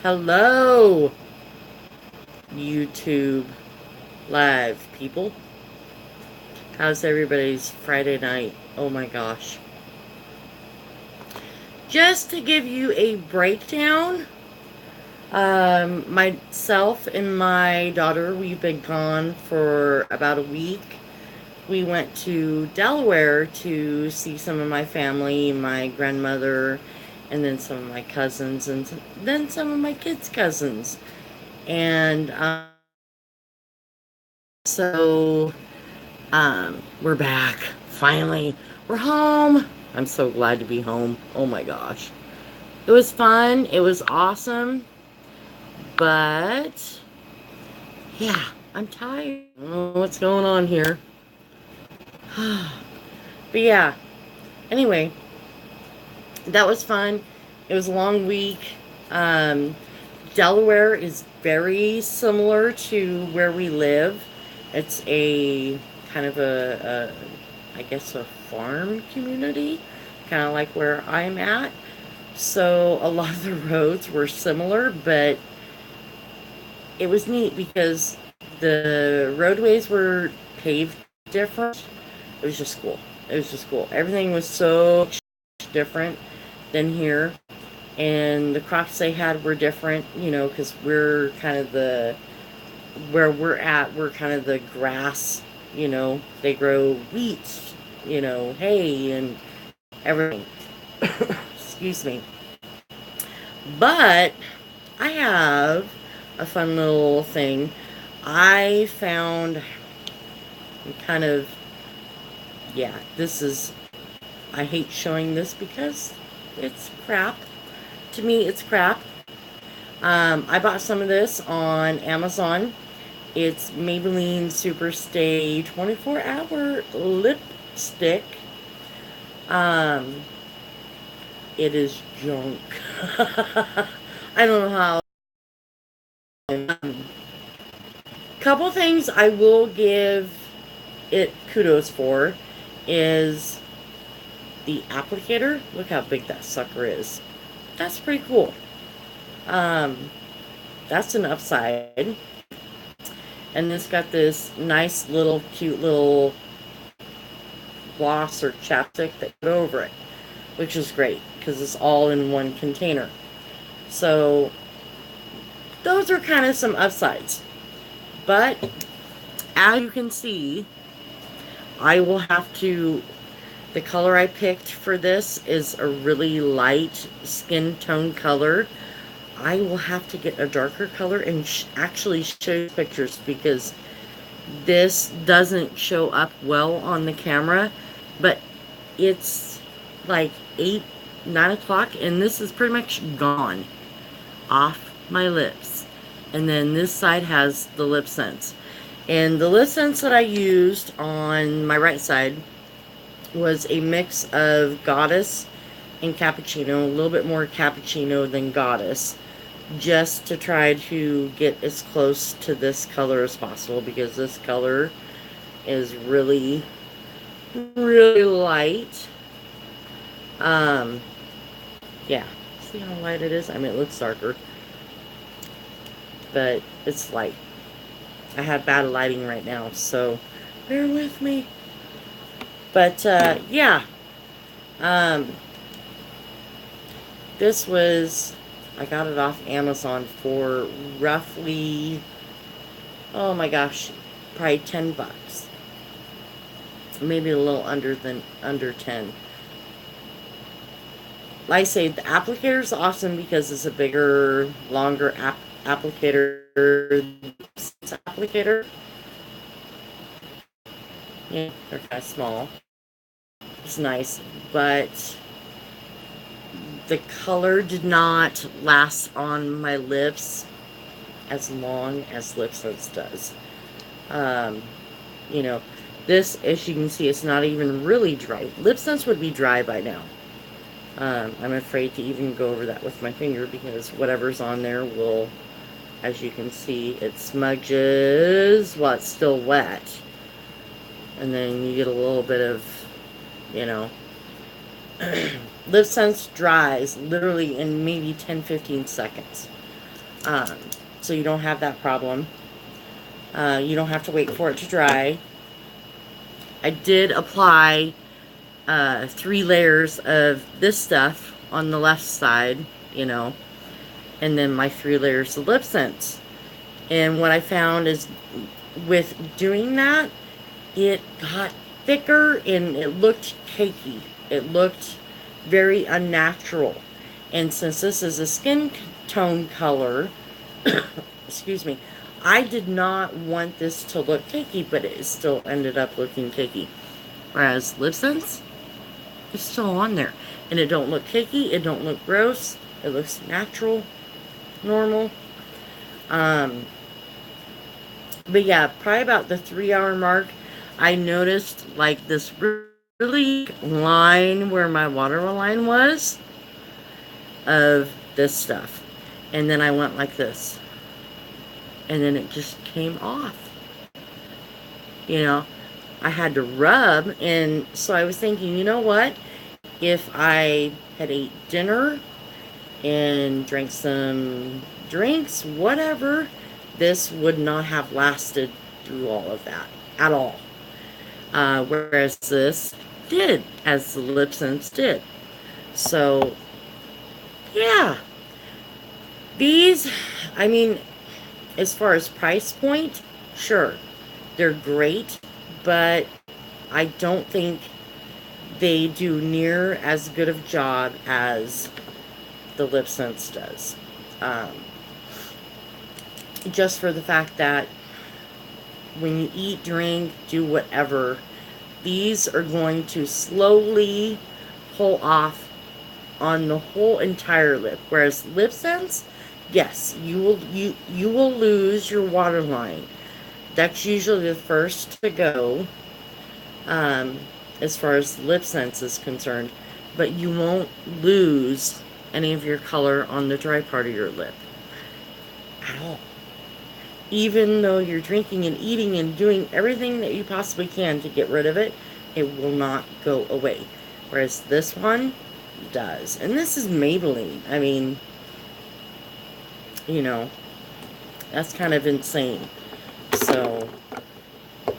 Hello, YouTube live people. How's everybody's Friday night? Oh my gosh. Just to give you a breakdown, myself and my daughter, we've been gone for about a week. We went to Delaware to see some of my family, my grandmother, and then some of my cousins, and then some of my kids' cousins. And so we're back. Finally, we're home. I'm so glad to be home. Oh my gosh. It was fun. It was awesome. But yeah, I'm tired. I don't know what's going on here. But yeah, anyway, that was fun. It was a long week. Um, Delaware is very similar to where we live. It's a kind of I guess, a farm community, kind of like where I'm at. So a lot of the roads were similar, but it was neat because the roadways were paved different. It was just cool. It was just cool. Everything was so different than here. And the crops they had were different, because we're kind of where we're at, we're kind of the grass, they grow wheat, hay and everything. Excuse me. But I have a fun little thing. I found kind of, yeah, I hate showing this because it's crap. To me, it's crap. I bought some of this on Amazon. It's Maybelline Superstay 24-hour lipstick. It is junk. I don't know how. Couple things I will give it kudos for is the applicator. Look how big that sucker is. That's pretty cool. That's an upside. And it's got this nice little cute little gloss or chapstick that goes over it, which is great because it's all in one container. So those are kind of some upsides. But as you can see, I will have to, the color I picked for this is a really light skin tone color. I will have to get a darker color and actually show you pictures because this doesn't show up well on the camera, but it's like 8, 9 o'clock and this is pretty much gone off my lips. And then this side has the Lipsense. And the Lipsense that I used on my right side was a mix of Goddess and Cappuccino, a little bit more Cappuccino than Goddess, just to try to get as close to this color as possible because this color is really, really light. Yeah, see how light it is? I mean, it looks darker, but it's light. I have bad lighting right now, so bear with me. But, yeah. This was, I got it off Amazon for roughly, oh my gosh, probably $10. Maybe a little under 10. Like I say, the applicator is awesome because it's a bigger, longer applicator. Yeah, they're kind of small. It's nice, but the color did not last on my lips as long as Lipsense does. This, as you can see, it's not even really dry. Lipsense would be dry by now. I'm afraid to even go over that with my finger because whatever's on there will, as you can see, it smudges while it's still wet. And then you get a little bit of, Lipsense dries literally in maybe 10-15 seconds. Um, so you don't have that problem. You don't have to wait for it to dry. I did apply 3 layers of this stuff on the left side, you know, and then my 3 layers of Lipsense. And what I found is with doing that, it got thicker and it looked cakey. It looked very unnatural. And since this is a skin tone color, excuse me, I did not want this to look cakey, but it still ended up looking cakey. Whereas Lipsense, it's still on there. And it don't look cakey, it don't look gross, it looks natural, normal. But yeah, probably about the 3-hour mark, I noticed like this really line where my waterline was of this stuff. And then I went like this. And then it just came off. You know, I had to rub, and so I was thinking, you know what? If I had ate dinner and drank some drinks, whatever, this would not have lasted through all of that at all. Whereas this did, as the Lipsense did. So, yeah. These, I mean, as far as price point, sure, they're great, but I don't think they do near as good of a job as the Lipsense does. Just for the fact that when you eat, drink, do whatever, these are going to slowly pull off on the whole entire lip. Whereas Lipsense, yes, you will lose your waterline. That's usually the first to go, as far as Lipsense is concerned, but you won't lose any of your color on the dry part of your lip at all. Even though you're drinking and eating and doing everything that you possibly can to get rid of it, it will not go away. Whereas this one does. And this is Maybelline. I mean, you know, that's kind of insane. So,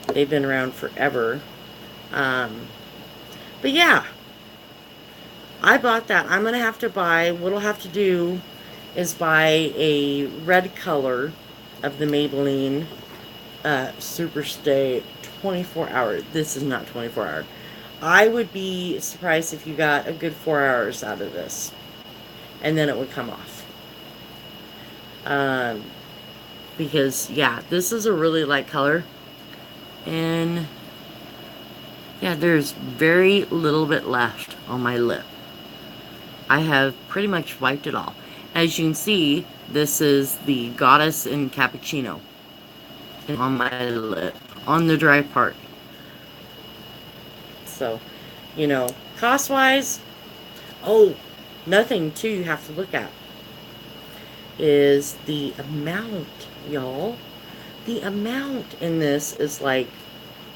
they've been around forever. But yeah, I bought that. I'm going to have to buy, what I'll have to do is buy a red color of the Maybelline Superstay 24 hour. This is not 24 hour. I would be surprised if you got a good 4 hours out of this. And then it would come off. Because, yeah, this is a really light color. And, yeah, there's very little bit left on my lip. I have pretty much wiped it all. As you can see, this is the Goddess in Cappuccino on my lip, on the dry part. So, you know, cost-wise, oh, nothing too you have to look at is the amount, y'all. The amount in this is like,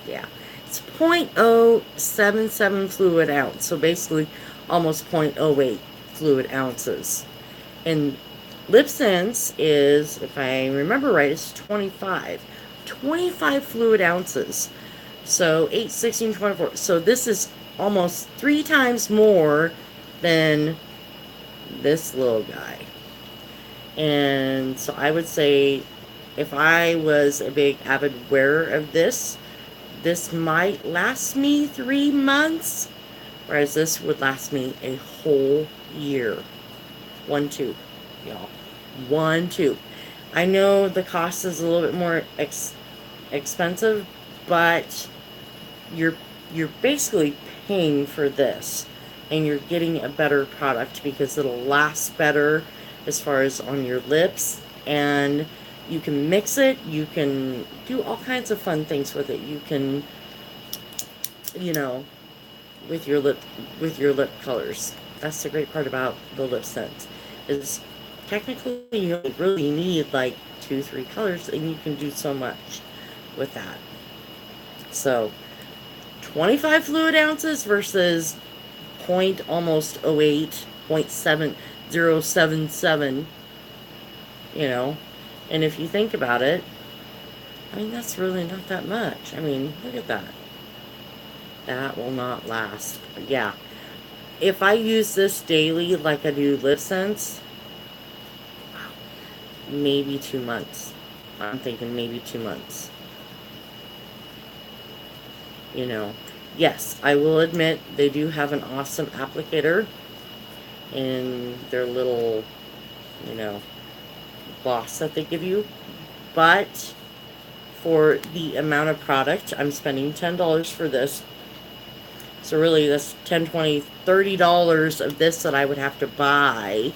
yeah, it's 0.077 fluid ounce. So basically almost 0.08 fluid ounces. And Lipsense is, if I remember right, it's 25 fluid ounces. So 8, 16, 24. So this is almost 3 times more than this little guy. And so I would say if I was a big avid wearer of this, this might last me 3 months, whereas this would last me a whole year. 1 tube, y'all. 1 tube. I know the cost is a little bit more expensive, but you're basically paying for this, and you're getting a better product because it'll last better as far as on your lips, and you can mix it, you can do all kinds of fun things with it. You can, you know, with your lip colors. That's the great part about the Lipsense, is technically you only really need like 2-3 colors, and you can do so much with that. So 25 fluid ounces versus almost 0.08, 0.7077. you know. And if you think about it, I mean, that's really not that much. I mean, look at that. That will not last. But yeah. If I use this daily like I do Lipsense, maybe 2 months. I'm thinking maybe 2 months. You know. Yes, I will admit they do have an awesome applicator in their little, you know, gloss that they give you. But for the amount of product, I'm spending $10 for this. So really that's $10, $20, $30 of this that I would have to buy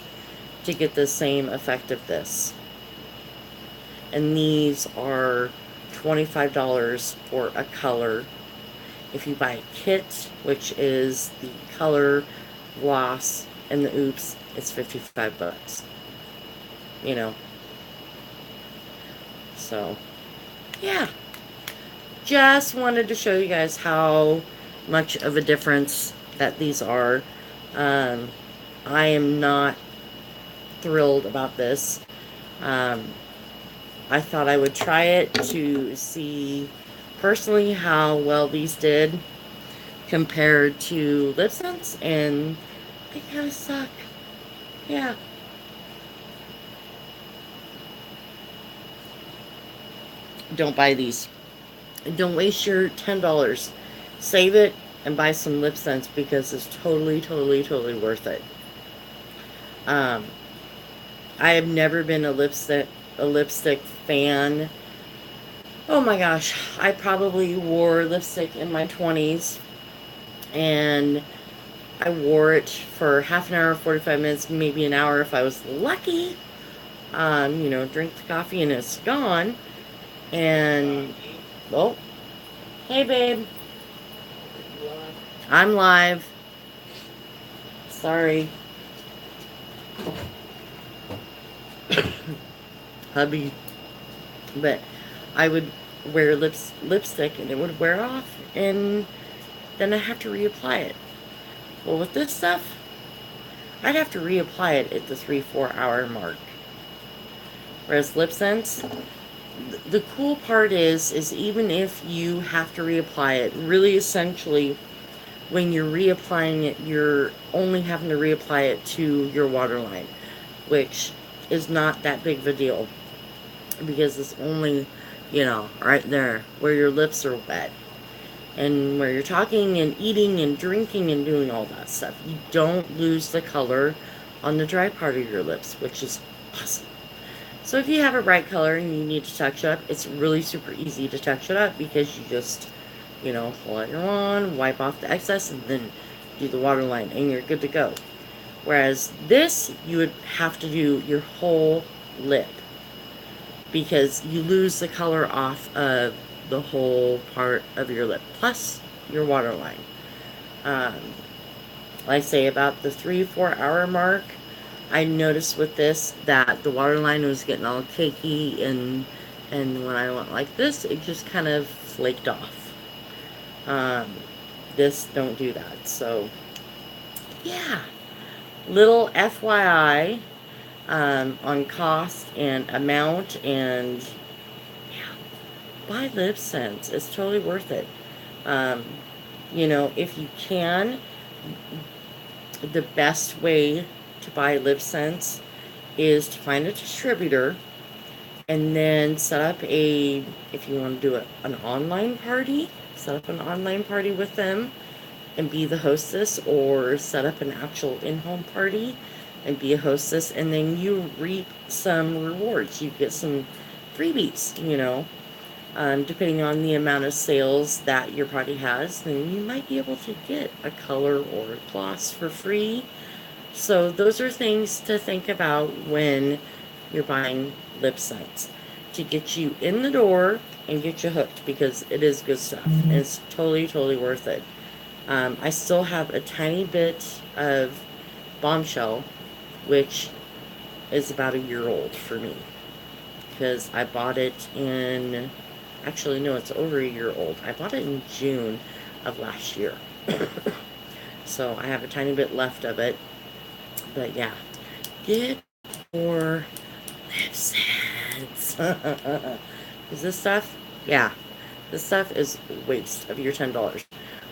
to get the same effect of this. And these are $25 for a color. If you buy a kit, which is the color, gloss, and the oops, it's $55. You know. So, yeah. Just wanted to show you guys how much of a difference that these are. I am not thrilled about this. I thought I would try it to see personally how well these did compared to Lipsense, and they kind of suck. Yeah. Don't buy these. Don't waste your $10. Save it and buy some Lipsense because it's totally, totally, totally worth it. I have never been a lipstick fan. Oh my gosh, I probably wore lipstick in my 20s, and I wore it for half an hour, 45 minutes, maybe an hour if I was lucky. You know, drink the coffee and it's gone. And, oh, hey babe, I'm live. Sorry. Hubby. But I would wear lipstick and it would wear off, and then I have to reapply it. Well, with this stuff, I'd have to reapply it at the 3-4 hour mark. Whereas Lipsense, the cool part is even if you have to reapply it, really essentially when you're reapplying it, you're only having to reapply it to your waterline, which is not that big of a deal because it's only, you know, right there where your lips are wet and where you're talking and eating and drinking and doing all that stuff. You don't lose the color on the dry part of your lips, which is awesome. So if you have a bright color and you need to touch it up, it's really super easy to touch it up because you just, you know, pull out your wand, wipe off the excess, and then do the waterline, and you're good to go. Whereas this, you would have to do your whole lip because you lose the color off of the whole part of your lip, plus your waterline. Like I say, about the 3-4 hour mark, I noticed with this that the waterline was getting all cakey, and when I went like this, it just kind of flaked off. This don't do that. So yeah, little FYI on cost and amount, and yeah, buy Lipsense. It's totally worth it. You know, if you can, the best way to buy Lipsense is to find a distributor and then set up if you want to do an online party, set up an online party with them and be the hostess, or set up an actual in-home party and be a hostess, and then you reap some rewards. You get some freebies, you know. Depending on the amount of sales that your party has, then you might be able to get a color or a gloss for free. So those are things to think about when you're buying Lipsense, to get you in the door and get you hooked, because it is good stuff. And it's totally, totally worth it. I still have a tiny bit of Bombshell, which is about a year old for me, because I bought it in, actually no, it's over a year old. I bought it in June of last year. So I have a tiny bit left of it. But yeah, get your Lipsense. Is this stuff? Yeah. This stuff is a waste of your $10.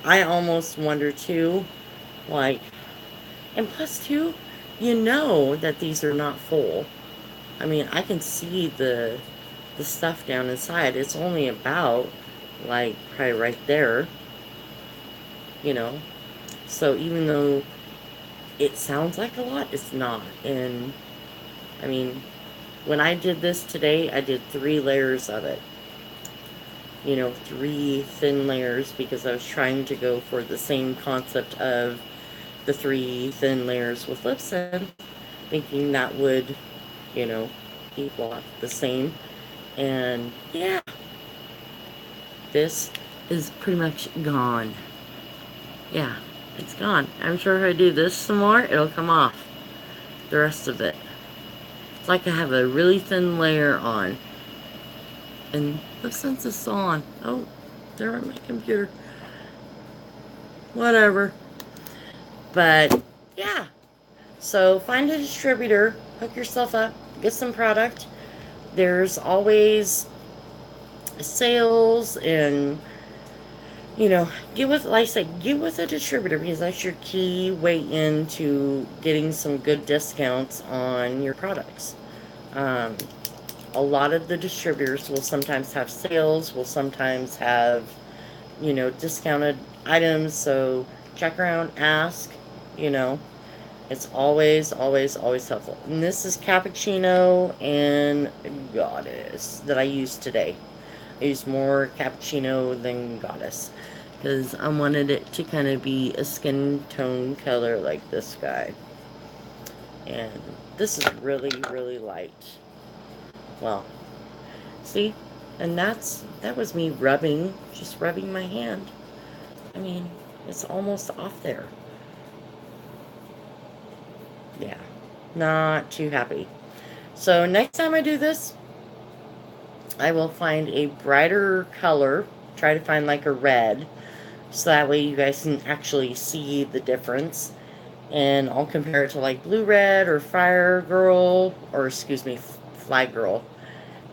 I almost wonder too, like, and plus too, you know that these are not full. I mean, I can see the stuff down inside. It's only about like probably right there, you know. So even though it sounds like a lot, it's not. And I mean, when I did this today, I did 3 layers of it. You know, 3 thin layers because I was trying to go for the same concept of the 3 thin layers with Lipsense, thinking that would, you know, equal out the same. And yeah, this is pretty much gone. Yeah, it's gone. I'm sure if I do this some more, it'll come off. The rest of it. It's like I have a really thin layer on. And Lipsense is still on. Oh, they're on my computer. Whatever. But yeah. So find a distributor, hook yourself up, get some product. There's always sales and get with, like I said, get with a distributor because that's your key way into getting some good discounts on your products. Um, a lot of the distributors will sometimes have sales, will sometimes have, discounted items. So check around, ask, you know, it's always, always, always helpful. And this is cappuccino and goddess that I used today. I used more cappuccino than goddess because I wanted it to kind of be a skin tone color like this guy. And this is really, really light. Well, see? And that was me just rubbing my hand. I mean, it's almost off there. Yeah, not too happy. So next time I do this, I will find a brighter color. Try to find like a red. So that way you guys can actually see the difference. And I'll compare it to like Blue Red or Fire Girl, or excuse me, Fly Girl.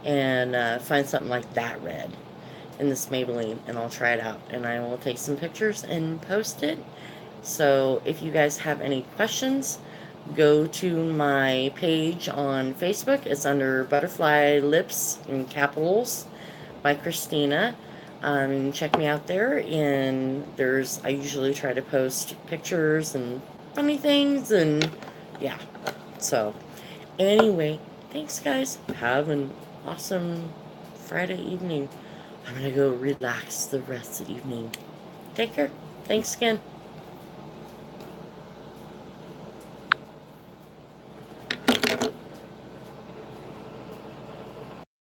And find something like that red in this Maybelline. And I'll try it out. And I will take some pictures and post it. So if you guys have any questions, go to my page on Facebook. It's under Butterfly Lips in capitals by Christina. Check me out there. And I usually try to post pictures and funny things. And yeah. So anyway, thanks guys. Have an awesome Friday evening. I'm going to go relax the rest of the evening. Take care. Thanks again.